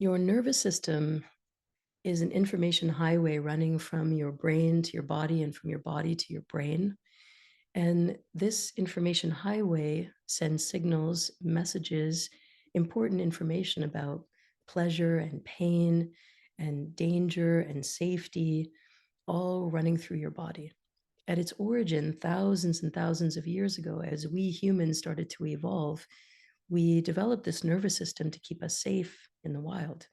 Your nervous system is an information highway running from your brain to your body and from your body to your brain. And this information highway sends signals, messages, important information about pleasure and pain and danger and safety, all running through your body. At its origin, thousands and thousands of years ago, as we humans started to evolve, we developed this nervous system to keep us safe in the wild.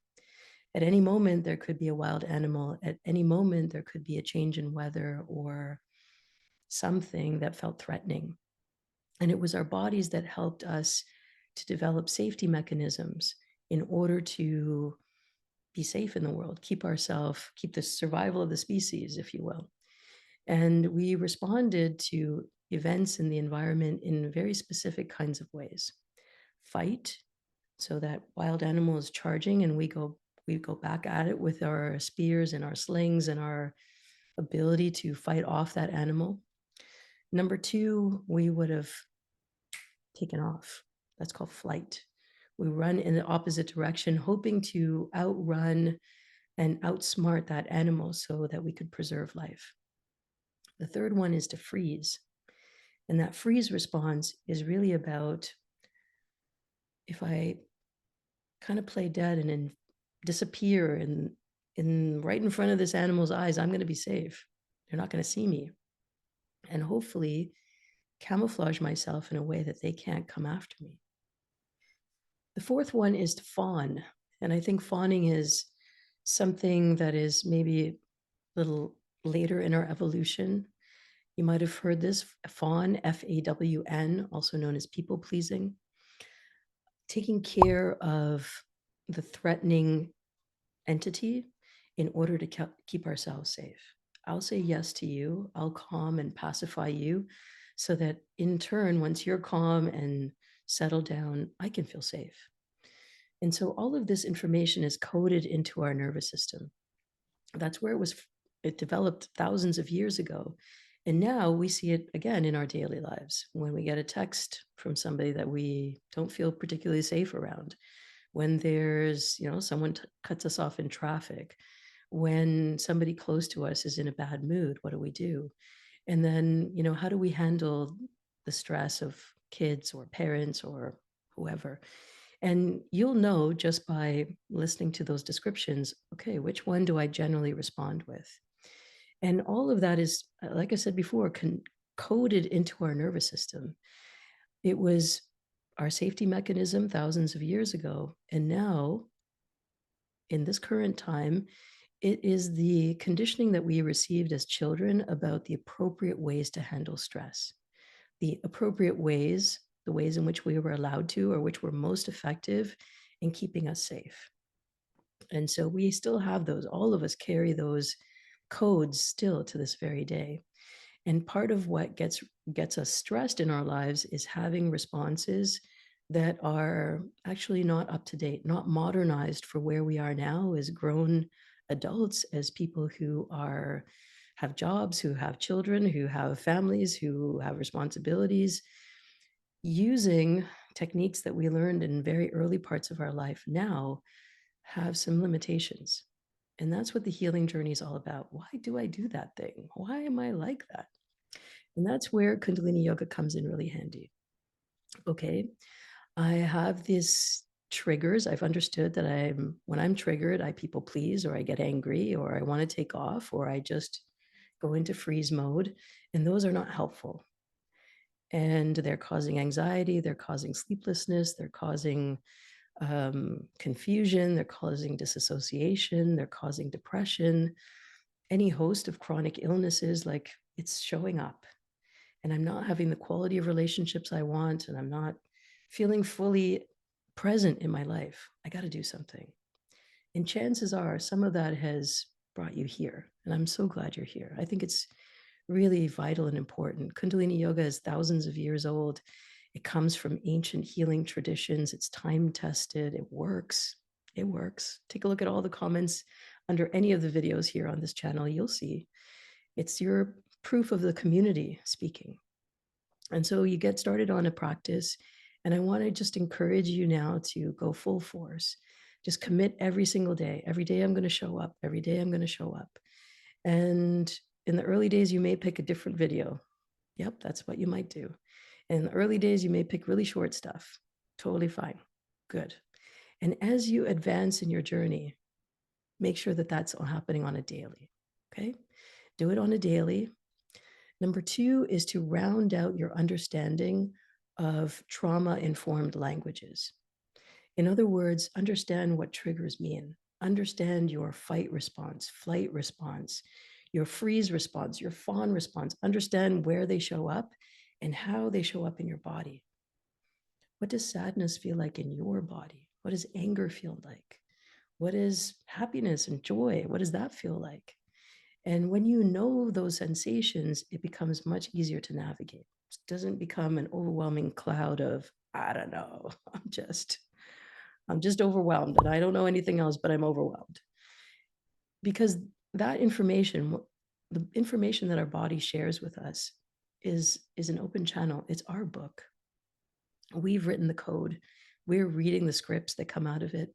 At any moment, there could be a wild animal. At any moment, there could be a change in weather or something that felt threatening. And it was our bodies that helped us to develop safety mechanisms in order to be safe in the world, keep the survival of the species, if you will. And we responded to events in the environment in very specific kinds of ways. Fight, so that wild animal is charging and we go back at it with our spears and our slings and our ability to fight off that animal. Number two, we would have taken off. That's called flight. We run in the opposite direction, hoping to outrun and outsmart that animal so that we could preserve life. The third one is to freeze. And that freeze response is really about, if I kind of play dead and then disappear in right in front of this animal's eyes, I'm going to be safe. They're not going to see me. And hopefully camouflage myself in a way that they can't come after me. The fourth one is to fawn. And I think fawning is something that is maybe a little later in our evolution. You might have heard this, fawn, F-A-W-N, also known as people pleasing. Taking care of the threatening entity in order to keep ourselves safe. I'll say yes to you. I'll calm and pacify you so that in turn, once you're calm and settled down, I can feel safe. And so all of this information is coded into our nervous system. That's where it developed thousands of years ago. And now we see it again in our daily lives. When we get a text from somebody that we don't feel particularly safe around, when there's, someone cuts us off in traffic, when somebody close to us is in a bad mood, what do we do? And then, how do we handle the stress of kids or parents or whoever? And you'll know just by listening to those descriptions, okay, which one do I generally respond with? And all of that is, like I said before, coded into our nervous system. It was our safety mechanism thousands of years ago. And now, in this current time, it is the conditioning that we received as children about the appropriate ways to handle stress, the appropriate ways, the ways in which we were allowed to, or which were most effective in keeping us safe. And so we still have those, all of us carry those codes still to this very day. And part of what gets us stressed in our lives is having responses that are actually not up to date, not modernized for where we are now as grown adults, as people who have jobs, who have children, who have families, who have responsibilities, using techniques that we learned in very early parts of our life now have some limitations. And that's what the healing journey is all about. Why do I do that thing? Why am I like that? And that's where Kundalini Yoga comes in really handy. Okay, I have these triggers. I've understood that when I'm triggered, I people please, or I get angry, or I want to take off, or I just go into freeze mode. And those are not helpful. And they're causing anxiety, they're causing sleeplessness, they're causing confusion, they're causing disassociation, they're causing depression, any host of chronic illnesses. Like, it's showing up. And I'm not having the quality of relationships I want, and I'm not feeling fully present in my life. I got to do something. And chances are some of that has brought you here. And I'm so glad you're here. I think it's really vital and important. Kundalini Yoga is thousands of years old. It comes from ancient healing traditions. It's time tested. It works. It works. Take a look at all the comments under any of the videos here on this channel. You'll see it's your proof of the community speaking. And so you get started on a practice, and I want to just encourage you now to go full force, Just commit every single day. Every day I'm going to show up. Every day I'm going to show up. And in the early days, you may pick a different video. Yep, that's what you might do. In the early days, you may pick really short stuff. Totally fine. Good. And as you advance in your journey, make sure that that's happening on a daily. Okay. Do it on a daily. Number 2 is to round out your understanding of trauma-informed languages. In other words, understand what triggers mean. Understand your fight response, flight response, your freeze response, your fawn response. Understand where they show up and how they show up in your body. What does sadness feel like in your body? What does anger feel like? What is happiness and joy? What does that feel like? And when you know those sensations, it becomes much easier to navigate. It doesn't become an overwhelming cloud of, I don't know, I'm just overwhelmed and I don't know anything else, but I'm overwhelmed. Because that information, the information that our body shares with us is an open channel. It's our book. We've written the code. We're reading the scripts that come out of it.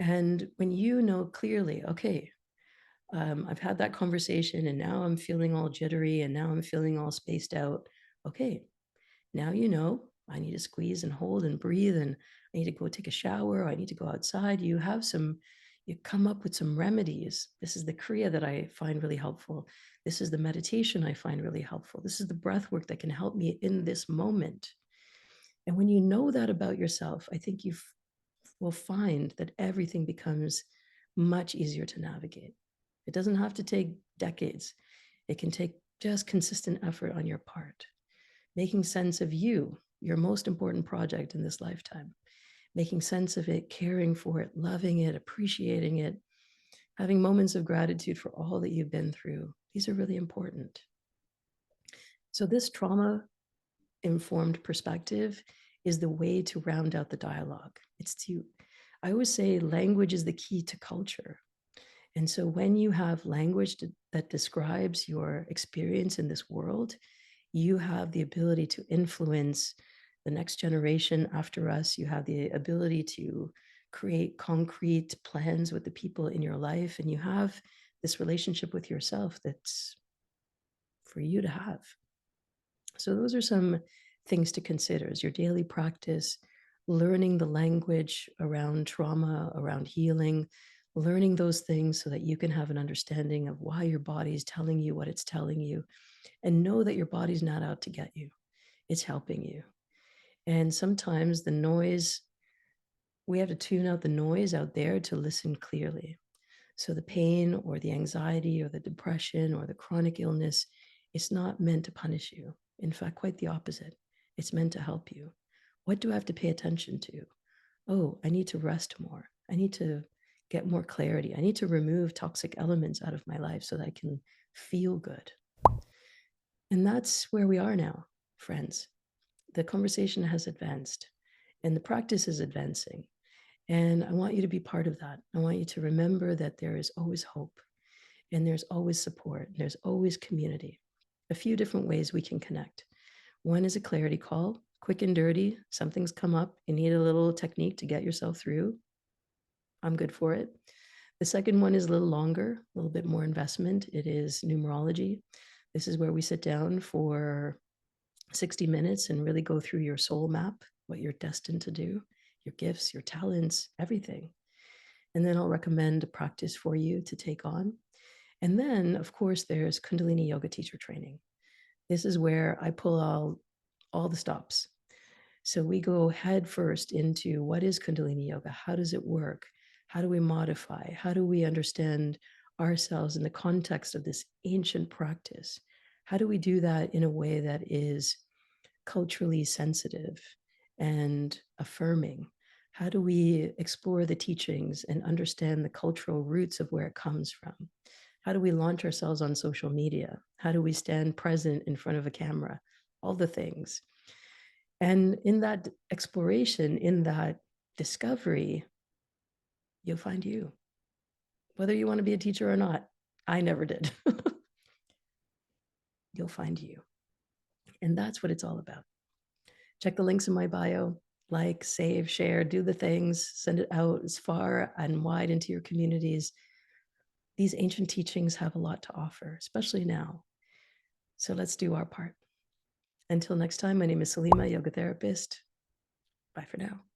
And when you know clearly, okay, I've had that conversation and now I'm feeling all jittery and now I'm feeling all spaced out. Okay, now you know I need to squeeze and hold and breathe and I need to go take a shower. Or I need to go outside. You come up with some remedies. This is the Kriya that I find really helpful. This is the meditation I find really helpful. This is the breath work that can help me in this moment. And when you know that about yourself, I think you will find that everything becomes much easier to navigate. It doesn't have to take decades. It can take just consistent effort on your part, making sense of you, your most important project in this lifetime, making sense of it, caring for it, loving it, appreciating it, having moments of gratitude for all that you've been through. These are really important. So this trauma-informed perspective is the way to round out the dialogue. I always say language is the key to culture. And so when you have language that describes your experience in this world, you have the ability to influence the next generation after us. You have the ability to create concrete plans with the people in your life. And you have this relationship with yourself that's for you to have. So those are some things to consider as your daily practice, learning the language around trauma, around healing, learning those things so that you can have an understanding of why your body is telling you what it's telling you, and know that your body's not out to get you. It's helping you. And sometimes the noise, we have to tune out the noise out there to listen clearly. So the pain or the anxiety or the depression or the chronic illness, it's not meant to punish you. In fact, quite the opposite. It's meant to help you. What do I have to pay attention to? Oh, I need to rest more. I need to get more clarity. I need to remove toxic elements out of my life so that I can feel good. And that's where we are now, friends. The conversation has advanced and the practice is advancing. And I want you to be part of that. I want you to remember that there is always hope and there's always support. There's always community. A few different ways we can connect. One is a clarity call, quick and dirty. Something's come up. You need a little technique to get yourself through. I'm good for it. The second one is a little longer, a little bit more investment. It is numerology. This is where we sit down for 60 minutes and really go through your soul map, what you're destined to do, your gifts, your talents, everything. And then I'll recommend a practice for you to take on. And then, of course, there's Kundalini Yoga teacher training. This is where I pull all the stops. So we go head first into what is Kundalini Yoga? How does it work? How do we modify? How do we understand ourselves in the context of this ancient practice? How do we do that in a way that is culturally sensitive and affirming? How do we explore the teachings and understand the cultural roots of where it comes from? How do we launch ourselves on social media? How do we stand present in front of a camera? All the things. And in that exploration, in that discovery, you'll find you. Whether you want to be a teacher or not, I never did. You'll find you. And that's what it's all about. Check the links in my bio. like, save, share, do the things, send it out as far and wide into your communities. These ancient teachings have a lot to offer, especially now. So let's do our part. Until next time, my name is Salimah, yoga therapist. Bye for now.